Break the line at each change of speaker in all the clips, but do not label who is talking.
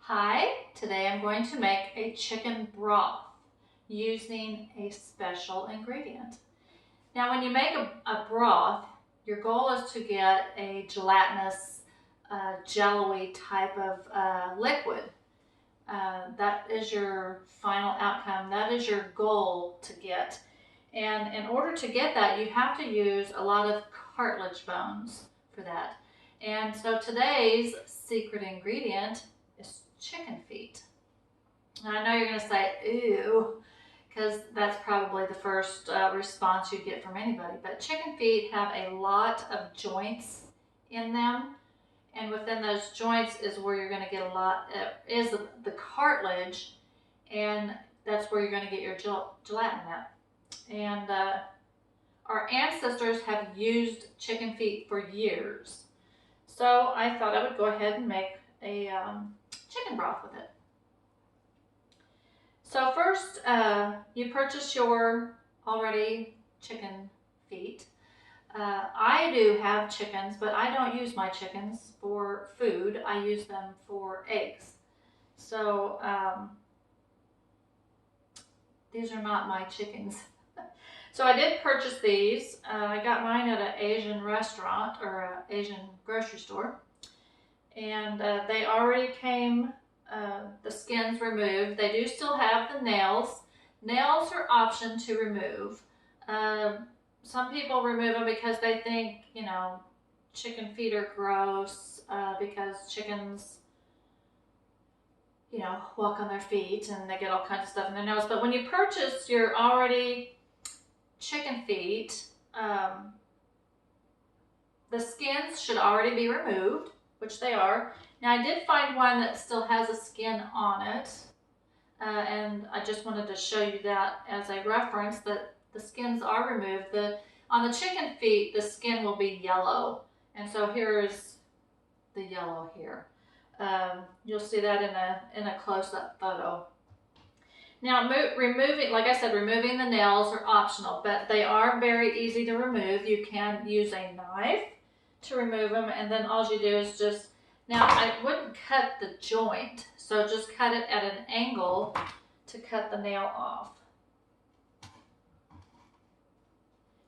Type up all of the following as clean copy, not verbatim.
Hi, today I'm going to make a chicken broth using a special ingredient. Now when you make a broth, your goal is to get a gelatinous, jello-y type of liquid. That is your final outcome. That is your goal to get. And in order to get that, you have to use a lot of cartilage bones for that. And so today's secret ingredient is chicken feet. Now I know you're going to say, ew, because that's probably the first response you get from anybody. But chicken feet have a lot of joints in them. And within those joints is where you're going to get a lot, is the cartilage, and that's where you're going to get your gelatin at. And our ancestors have used chicken feet for years. So I thought I would go ahead and make a chicken broth with it. So first, you purchase your already chicken feet. I do have chickens, but I don't use my chickens for food. I use them for eggs. So these are not my chickens. So I did purchase these. I got mine at an Asian restaurant or an Asian grocery store. And they already came, the skins removed. They do still have the nails. Nails are option to remove. Some people remove them because they think, you know, chicken feet are gross because chickens, you know, walk on their feet and they get all kinds of stuff in their nose. But when you purchase your already chicken feet, the skins should already be removed, which they are. Now I did find one that still has a skin on it, and I just wanted to show you that as a reference that the skins are removed. On the chicken feet, the skin will be yellow, and so here's the yellow here. You'll see that in a close-up photo. Now removing, like I said, removing the nails are optional, but they are very easy to remove. You can use a knife to remove them, and then all you do is just, now I wouldn't cut the joint, so just cut it at an angle to cut the nail off.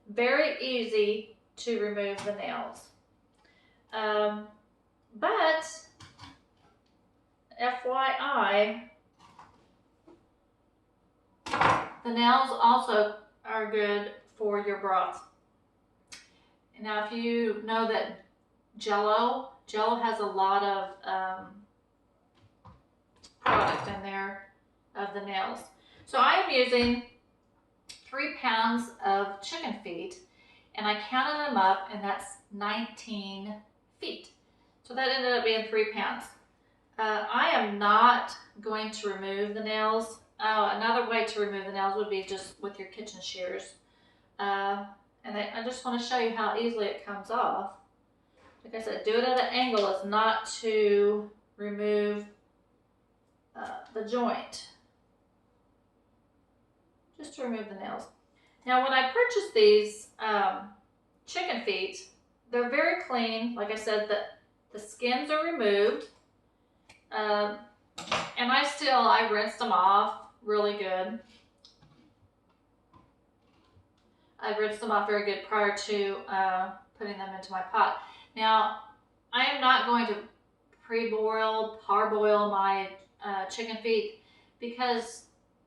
Very easy to remove the nails. But FYI, the nails also are good for your broth. Now, if you know that Jello has a lot of product in there of the nails. So I am using 3 pounds of chicken feet, and I counted them up, and that's 19 feet. So that ended up being 3 pounds. I am not going to remove the nails. Another way to remove the nails would be just with your kitchen shears. And I just want to show you how easily it comes off. Like I said, do it at an angle is not to remove the joint. Just to remove the nails. Now when I purchased these chicken feet, they're very clean. Like I said, the skins are removed. And I rinsed them off really good. I rinsed them off very good prior to putting them into my pot. Now, I am not going to pre-boil, parboil my chicken feet because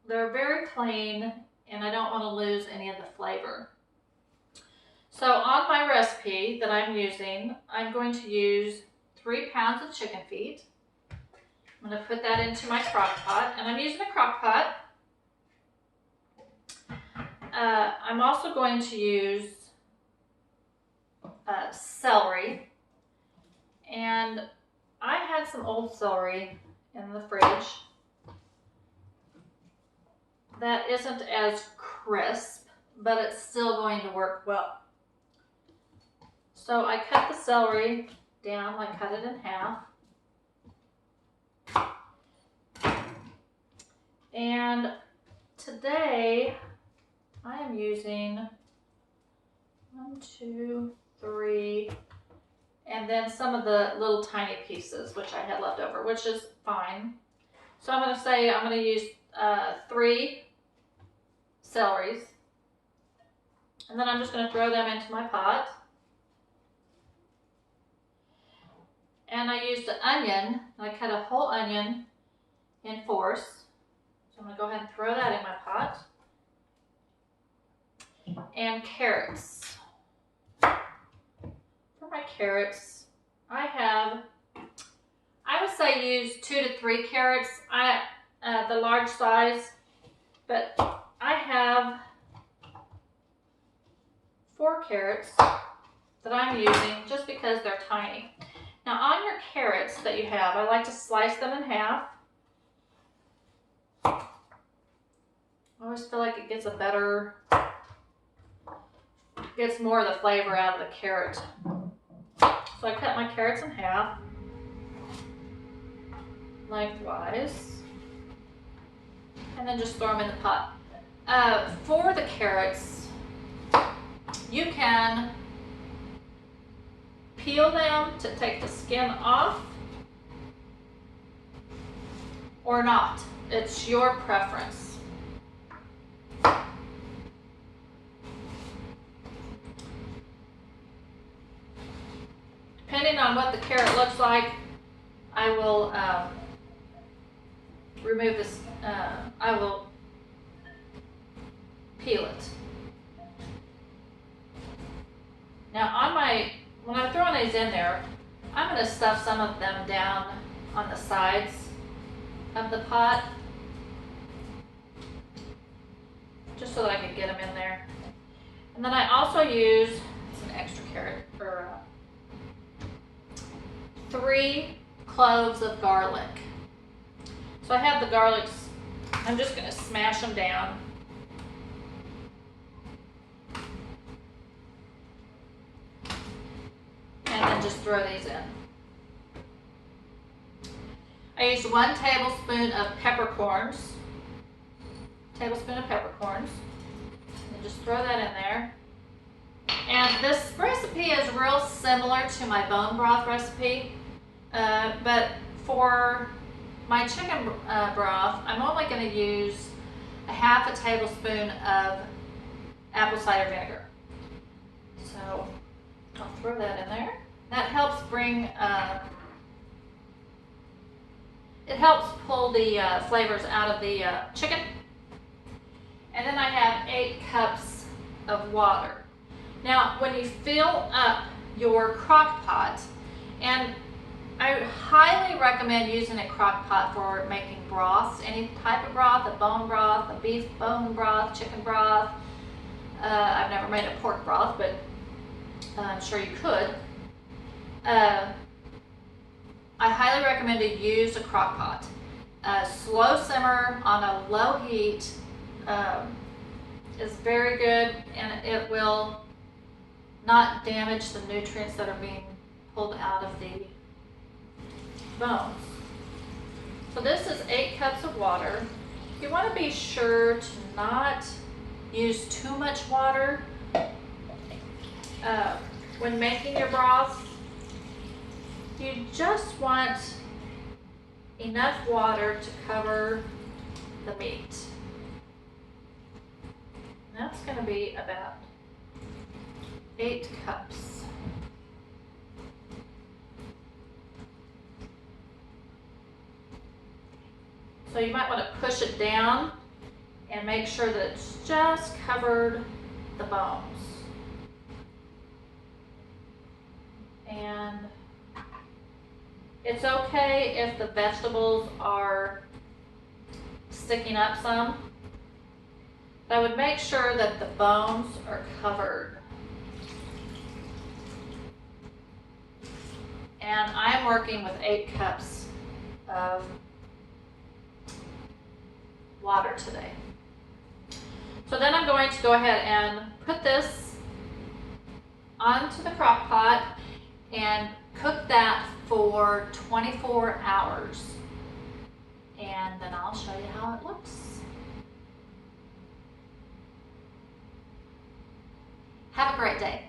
they're very clean and I don't want to lose any of the flavor. So on my recipe that I'm using, I'm going to use 3 pounds of chicken feet. I'm going to put that into my crock pot, and I'm using a crock pot. I'm also going to use celery, and I had some old celery in the fridge that isn't as crisp, but it's still going to work well. So I cut the celery down, I cut it in half. And today I am using 1, 2, 3, and then some of the little tiny pieces, which I had left over, which is fine. So I'm going to use 3 celeries, and then I'm just going to throw them into my pot. And I used an onion. I cut a whole onion in 4s. So I'm going to go ahead and throw that in my pot. And carrots. For my carrots, I would say use 2 to 3 carrots. The large size, but I have 4 carrots that I'm using just because they're tiny. Now on your carrots that you have, I like to slice them in half. I always feel like it gets gets more of the flavor out of the carrot. So I cut my carrots in half, lengthwise, and then just throw them in the pot. For the carrots, you can peel them to take the skin off or not. It's your preference. Depending on what the carrot looks like, I will remove this, I will peel it. Now when I'm throwing these in there, I'm going to stuff some of them down on the sides of the pot, just so that I can get them in there. And then I also use an extra carrot, or 3 cloves of garlic. So I have the garlics, I'm just going to smash them down. And then just throw these in. I used 1 tablespoon of peppercorns. And just throw that in there. And this recipe is real similar to my bone broth recipe, but for my chicken broth, I'm only going to use a half a tablespoon of apple cider vinegar. So I'll throw that in there. That helps it helps pull the flavors out of the chicken. And then I have 8 cups of water. Now, when you fill up your crock pot, and I highly recommend using a crock pot for making broths, any type of broth, a bone broth, a beef bone broth, chicken broth. I've never made a pork broth, but I'm sure you could. I highly recommend to use a crock pot. Slow simmer on a low heat is very good, and it will not damage the nutrients that are being pulled out of the bones. So this is 8 cups of water. You want to be sure to not use too much water when making your broth. You just want enough water to cover the meat. That's going to be about 8 cups. So you might want to push it down and make sure that it's just covered the bones. And it's okay if the vegetables are sticking up some. But I would make sure that the bones are covered. And I'm working with 8 cups of water today. So then I'm going to go ahead and put this onto the crock pot and cook that for 24 hours. And then I'll show you how it looks. Have a great day.